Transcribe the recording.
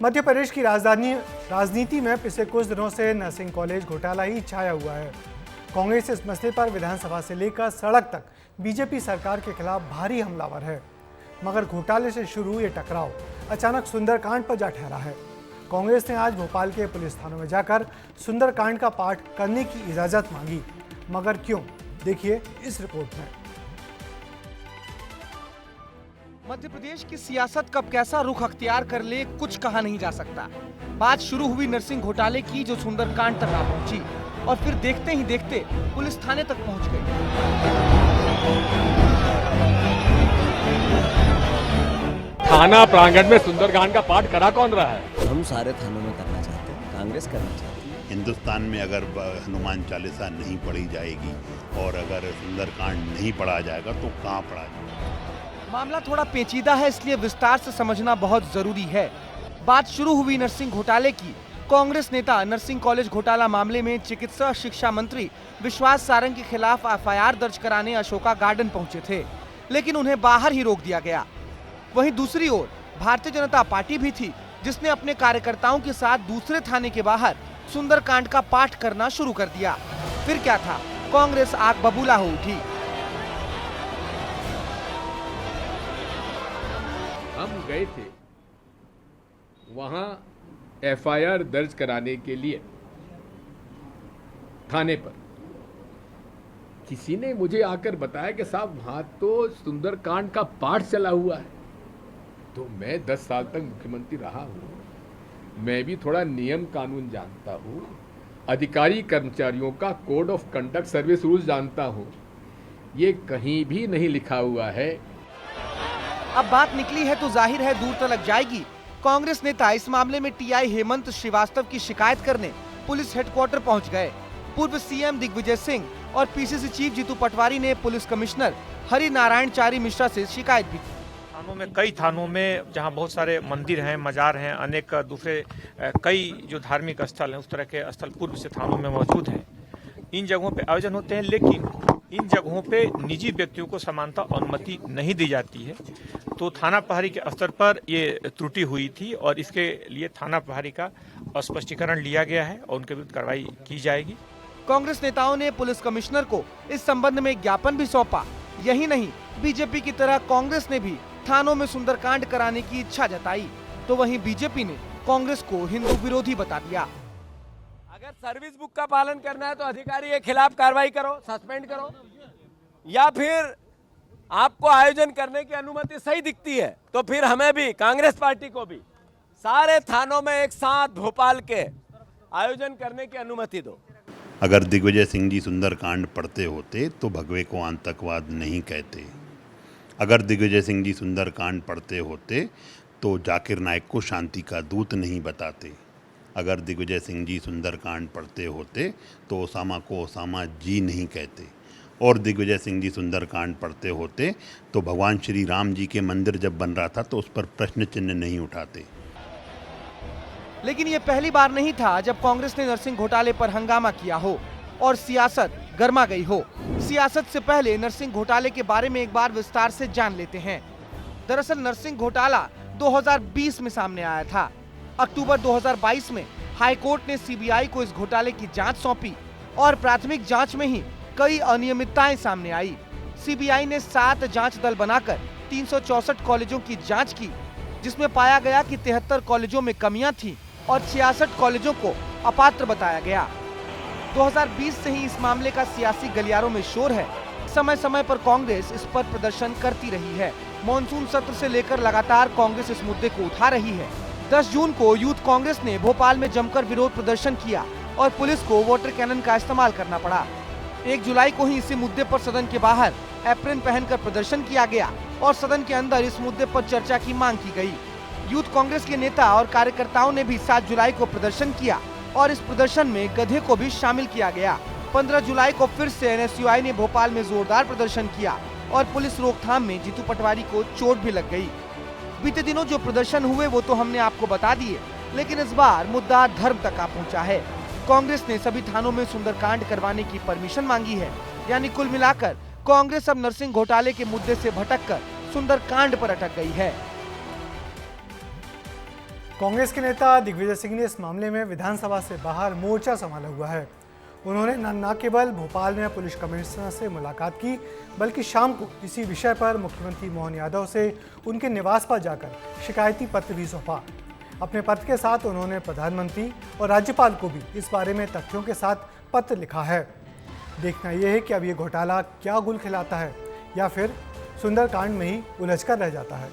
मध्य प्रदेश की राजनीति में पिछले कुछ दिनों से नर्सिंग कॉलेज घोटाला ही छाया हुआ है। कांग्रेस इस मसले पर विधानसभा से लेकर सड़क तक बीजेपी सरकार के खिलाफ भारी हमलावर है, मगर घोटाले से शुरू ये टकराव अचानक सुंदरकांड पर जा ठहरा है। कांग्रेस ने आज भोपाल के पुलिस थानों में जाकर सुंदरकांड का पाठ करने की इजाजत मांगी, मगर क्यों, देखिए इस रिपोर्ट में। मध्य प्रदेश की सियासत कब कैसा रुख अख्तियार कर ले कुछ कहा नहीं जा सकता। बात शुरू हुई नर्सिंग घोटाले की, जो सुंदरकांड तक आ पहुंची और फिर देखते ही देखते पुलिस थाने तक पहुंच गई। थाना प्रांगण में सुंदरकांड का पाठ करा कौन रहा है? हम सारे थानों में करना चाहते हैं, कांग्रेस करना चाहती है। हिंदुस्तान में अगर हनुमान चालीसा नहीं पढ़ी जाएगी और अगर सुंदरकांड नहीं पढ़ा जाएगा तो कहाँ पढ़ा जाएगा? मामला थोड़ा पेचीदा है, इसलिए विस्तार से समझना बहुत जरूरी है। बात शुरू हुई नर्सिंग घोटाले की। कांग्रेस नेता नर्सिंग कॉलेज घोटाला मामले में चिकित्सा शिक्षा मंत्री विश्वास सारंग के खिलाफ एफआईआर दर्ज कराने अशोका गार्डन पहुंचे थे, लेकिन उन्हें बाहर ही रोक दिया गया। वहीं दूसरी ओर भारतीय जनता पार्टी भी थी, जिसने अपने कार्यकर्ताओं के साथ दूसरे थाने के बाहर सुंदरकांड का पाठ करना शुरू कर दिया। फिर क्या था, कांग्रेस आग बबूला हो उठी। हम गए थे वहां एफआईआर दर्ज कराने के लिए थाने पर। किसी ने मुझे आकर बताया कि साहब वहां तो सुंदरकांड का पाठ चला हुआ है। तो मैं 10 साल तक मुख्यमंत्री रहा हूं, मैं भी थोड़ा नियम कानून जानता हूं, अधिकारी कर्मचारियों का code of conduct service rules जानता हूं। ये कहीं भी नहीं लिखा हुआ है। अब बात निकली है तो जाहिर है दूर तक जाएगी। कांग्रेस नेता इस मामले में टीआई हेमंत श्रीवास्तव की शिकायत करने पुलिस हेडक्वार्टर पहुंच गए। पूर्व सीएम दिग्विजय सिंह और पीसीसी चीफ जीतू पटवारी ने पुलिस कमिश्नर हरि नारायण चारी मिश्रा से शिकायत भी की। थानों में, कई थानों में जहां बहुत सारे मंदिर हैं, मजार हैं, अनेक दूसरे कई जो धार्मिक स्थल हैं, उस तरह के स्थल पूर्व से थानों में मौजूद हैं। इन जगहों पे आयोजन होते हैं, लेकिन इन जगहों पे निजी व्यक्तियों को समानता अनुमति नहीं दी जाती है। तो थाना प्रहरी के स्तर पर ये त्रुटि हुई थी और इसके लिए थाना प्रहरी का स्पष्टीकरण लिया गया है और उनके विरुद्ध कार्रवाई की जाएगी। कांग्रेस नेताओं ने पुलिस कमिश्नर को इस संबंध में ज्ञापन भी सौंपा। यही नहीं, बीजेपी की तरह कांग्रेस ने भी थानों में सुंदरकांड कराने की इच्छा जताई। तो वहीं बीजेपी ने कांग्रेस को हिंदू विरोधी बता दिया। अगर सर्विस बुक का पालन करना है तो अधिकारी के खिलाफ कार्रवाई करो, सस्पेंड करो, या फिर आपको आयोजन करने की अनुमति सही दिखती है तो फिर हमें भी, कांग्रेस पार्टी को भी, सारे थानों में एक साथ भोपाल के आयोजन करने की अनुमति दो। अगर दिग्विजय सिंह जी सुंदरकांड पढ़ते होते तो भगवे को आतंकवाद नहीं कहते। अगर दिग्विजय सिंह जी सुंदरकांड पढ़ते होते तो जाकिर नाइक को शांति का दूत नहीं बताते। अगर दिग्विजय सिंह जी सुंदरकांड पढ़ते होते तो ओसामा को ओसामा जी नहीं कहते। और दिग्विजय सिंह जी सुंदरकांड पढ़ते होते तो भगवान श्री राम जी के मंदिर जब बन रहा था तो उस पर प्रश्न चिन्ह नहीं उठाते। लेकिन ये पहली बार नहीं था जब कांग्रेस ने नर्सिंग घोटाले पर हंगामा किया हो और सियासत गर्मा गई हो। सियासत से पहले नर्सिंग घोटाले के बारे में एक बार विस्तार से जान लेते हैं। दरअसल नर्सिंग घोटाला 2020 में सामने आया था। अक्टूबर 2022 में हाई कोर्ट ने सीबीआई को इस घोटाले की जांच सौंपी और प्राथमिक जांच में ही कई अनियमितताएं सामने आई। सीबीआई ने 7 जांच दल बनाकर 364 कॉलेजों की जांच की, जिसमें पाया गया कि 73 कॉलेजों में कमियां थी और 66 कॉलेजों को अपात्र बताया गया। 2020 से ही इस मामले का सियासी गलियारों में शोर है। समय समय पर कांग्रेस इस पर प्रदर्शन करती रही है। मॉनसून सत्र से लेकर लगातार कांग्रेस इस मुद्दे को उठा रही है। 10 जून को यूथ कांग्रेस ने भोपाल में जमकर विरोध प्रदर्शन किया और पुलिस को वाटर कैनन का इस्तेमाल करना पड़ा। 1 जुलाई को ही इसी मुद्दे पर सदन के बाहर एप्रिन पहनकर प्रदर्शन किया गया और सदन के अंदर इस मुद्दे पर चर्चा की मांग की गई। यूथ कांग्रेस के नेता और कार्यकर्ताओं ने भी 7 जुलाई को प्रदर्शन किया और इस प्रदर्शन में गधे को भी शामिल किया गया। 15 जुलाई को फिर से एनएसयूआई ने भोपाल में जोरदार प्रदर्शन किया और पुलिस रोकथाम में जीतू पटवारी को चोट भी लग गई। बीते दिनों जो प्रदर्शन हुए वो तो हमने आपको बता दिए, लेकिन इस बार मुद्दा धर्म तक आ पहुंचा है। कांग्रेस ने सभी थानों में सुंदरकांड करवाने की परमिशन मांगी है। यानी कुल मिलाकर कांग्रेस अब नर्सिंग घोटाले के मुद्दे से भटककर सुंदरकांड पर अटक गई है। कांग्रेस के नेता दिग्विजय सिंह ने इस मामले में विधानसभा से बाहर मोर्चा संभाला हुआ है। उन्होंने न केवल भोपाल में पुलिस कमिश्नर से मुलाकात की, बल्कि शाम को इसी विषय पर मुख्यमंत्री मोहन यादव से उनके निवास पर जाकर शिकायती पत्र भी सौंपा। अपने पत्र के साथ उन्होंने प्रधानमंत्री और राज्यपाल को भी इस बारे में तथ्यों के साथ पत्र लिखा है। देखना यह है कि अब ये घोटाला क्या गुल खिलाता है या फिर सुंदरकांड में ही उलझकर रह जाता है।